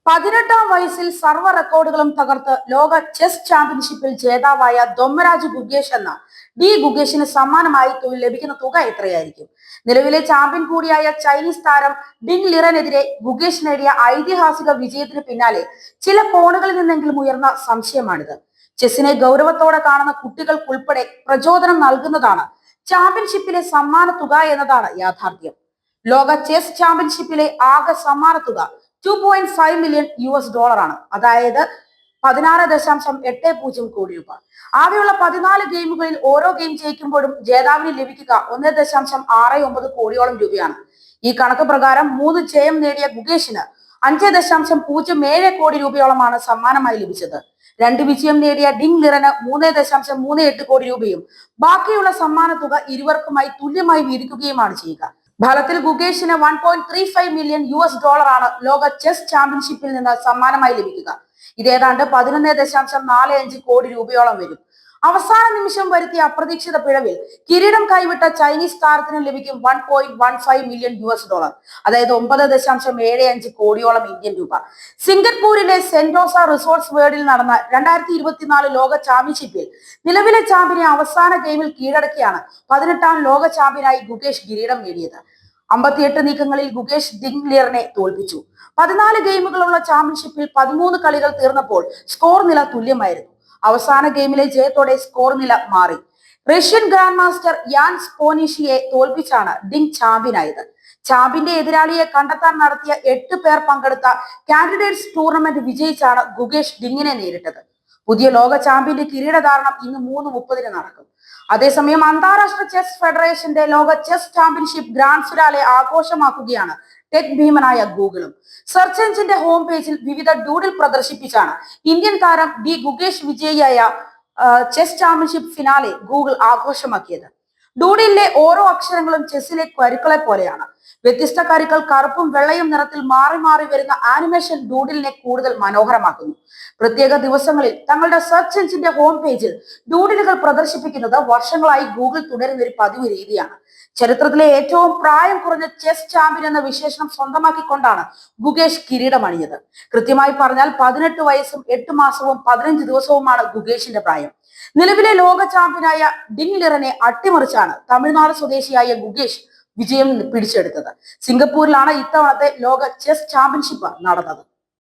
18-ാം വയസ്സിൽ സർവ്വ റെക്കോർഡുകളും തകർത്ത് ലോക ചെസ് ചാമ്പ്യൻഷിപ്പിൽ ജേതാവായ ദൊമ്മരാജ് ഗുഗേഷ് എന്ന ഗുഗേഷിന് സമ്മാനമായി ലഭിക്കുന്ന തുക എത്രയായിരിക്കും? നിലവിലെ ചാമ്പ്യൻ കൂടിയായ ചൈനീസ് താരം ഡിങ് ലിറനെതിരെ ഗുഗേഷ് നേടിയ ഐതിഹാസിക വിജയത്തിന് പിന്നാലെ ചില കോണുകളിൽ നിന്നെങ്കിലും ഉയർന്ന സംശയമാണിത്. ചെസ്സിനെ ഗൗരവത്തോടെ കാണുന്ന കുട്ടികൾക്കുൾപ്പെടെ പ്രചോദനം നൽകുന്നതാണ് ചാമ്പ്യൻഷിപ്പിലെ സമ്മാന തുക എന്നതാണ് യാഥാർത്ഥ്യം. ലോക ചെസ് ചാമ്പ്യൻഷിപ്പിലെ ആകെ സമ്മാന തുക $2.5 മില്യൺ ആണ്. അതായത് 16.80 കോടി രൂപ. ആകെയുള്ള 14 ഗെയിമുകളിൽ ഓരോ ഗെയിം ജയിക്കുമ്പോഴും ജേതാവിന് ലഭിക്കുക 1.69 കോടിയോളം രൂപയാണ്. ഈ കണക്ക് പ്രകാരം 3 ജയം നേടിയ ഗുഗേഷിന് 5.07 കോടി രൂപയോളമാണ് സമ്മാനമായി ലഭിച്ചത്. 2 വിജയം നേടിയ ഡിങ് ലിറന് 3.38 കോടി രൂപയും ബാക്കിയുള്ള സമ്മാന തുക ഇരുവർക്കുമായി തുല്യമായി വീതിക്കുകയുമാണ് ചെയ്യുക. ഫലത്തിൽ ഗുഗേഷിന് $1.35 മില്യൺ ആണ് ലോക ചെസ് ചാമ്പ്യൻഷിപ്പിൽ നിന്ന് സമ്മാനമായി ലഭിക്കുക. ഇത് ഏതാണ്ട് 11.45 കോടി രൂപയോളം വരും. അവസാന നിമിഷം വരുത്തിയ അപ്രതീക്ഷിത പിഴവിൽ കിരീടം കൈവിട്ട ചൈനീസ് താരത്തിന് ലഭിക്കും $1.15 മില്യൺ, അതായത് 9.75 കോടിയോളം ഇന്ത്യൻ രൂപ. സിംഗപ്പൂരിലെ സെന്റോസ റിസോർട്ട്സ് വേൾഡിൽ നടന്ന 2024 ലോക ചാമ്പ്യൻഷിപ്പിൽ നിലവിലെ ചാമ്പ്യനെ അവസാന ഗെയിമിൽ കീഴടക്കിയാണ് 18-ാം ലോക ചാമ്പ്യനായി ഗുഗേഷ് കിരീടം നേടിയത്. 58 നീക്കങ്ങളിൽ ഗുഗേഷ് ഡിങ് ലിറനെ തോൽപ്പിച്ചു. 14 ഗെയിമുകളുള്ള ചാമ്പ്യൻഷിപ്പിൽ 13 കളികൾ തീർന്നപ്പോൾ സ്കോർ നില തുല്യമായിരുന്നു. അവസാന ഗെയിമിലെ ജയത്തോടെ സ്കോർ നില മാറി. റഷ്യൻ ഗ്രാൻഡ് മാസ്റ്റർ യാൻ സ്പോനിഷിയെ തോൽപ്പിച്ചാണ് ഡിങ് ചാമ്പ്യനായത്. ചാമ്പ്യന്റെ എതിരാളിയെ കണ്ടെത്താൻ നടത്തിയ 8 പേർ പങ്കെടുത്ത കാൻഡിഡേറ്റ്സ് ടൂർണമെന്റ് വിജയിച്ചാണ് ഗുഗേഷ് ഡിങ്ങിനെ നേരിട്ടത്. പുതിയ ലോക ചാമ്പ്യന്റെ കിരീടധാരണം ഇന്ന് 3:30 നടക്കും. അതേസമയം അന്താരാഷ്ട്ര ചെസ് ഫെഡറേഷന്റെ ലോക ചെസ് ചാമ്പ്യൻഷിപ്പ് ഗ്രാൻഡ് ഫിനാലെ ആഘോഷമാക്കുകയാണ് ടെക് ഭീമനായ ഗൂഗിളും. സെർച്ച് എഞ്ചിന്റെ ഹോം പേജിൽ വിവിധ ഡൂഡിൽ പ്രദർശിപ്പിച്ചാണ് ഇന്ത്യൻ താരം ഗുഗേഷ് വിജയിയായ ചെസ് ചാമ്പ്യൻഷിപ്പ് ഫിനാലെ ഗൂഗിൾ ആഘോഷമാക്കിയത്. ഡൂഡിലെ ഓരോ അക്ഷരങ്ങളും ചെസ്സിലെ കരുക്കളെ പോലെയാണ്. വ്യത്യസ്ത കരുക്കൾ കറുപ്പും വെള്ളയും നിറത്തിൽ മാറി മാറി വരുന്ന ആനിമേഷൻ ഡൂഡിലിനെ കൂടുതൽ മനോഹരമാക്കുന്നു. പ്രത്യേക ദിവസങ്ങളിൽ തങ്ങളുടെ സെർച്ച് എഞ്ചിന്റെ ഹോം പേജിൽ ഡൂഡിലുകൾ പ്രദർശിപ്പിക്കുന്നത് വർഷങ്ങളായി ഗൂഗിൾ തുടരുന്ന ഒരു പതിവ് രീതിയാണ്. ചരിത്രത്തിലെ ഏറ്റവും പ്രായം കുറഞ്ഞ ചെസ് ചാമ്പ്യൻ എന്ന വിശേഷണം സ്വന്തമാക്കിക്കൊണ്ടാണ് ഗുഗേഷ് കിരീടമണിഞ്ഞത്. കൃത്യമായി പറഞ്ഞാൽ 18 വയസ്സും 8 മാസവും 15 ദിവസവുമാണ് ഗുഗേഷിന്റെ പ്രായം. നിലവിലെ ലോക ചാമ്പ്യനായ ഡിങ് ലിറനെ അട്ടിമറിച്ചാണ് തമിഴ്നാട് സ്വദേശിയായ ഗുഗേഷ് വിജയം പിടിച്ചെടുത്തത്. സിംഗപ്പൂരിലാണ് ഇത്തവണത്തെ ലോക ചെസ് ചാമ്പ്യൻഷിപ്പ് നടന്നത്.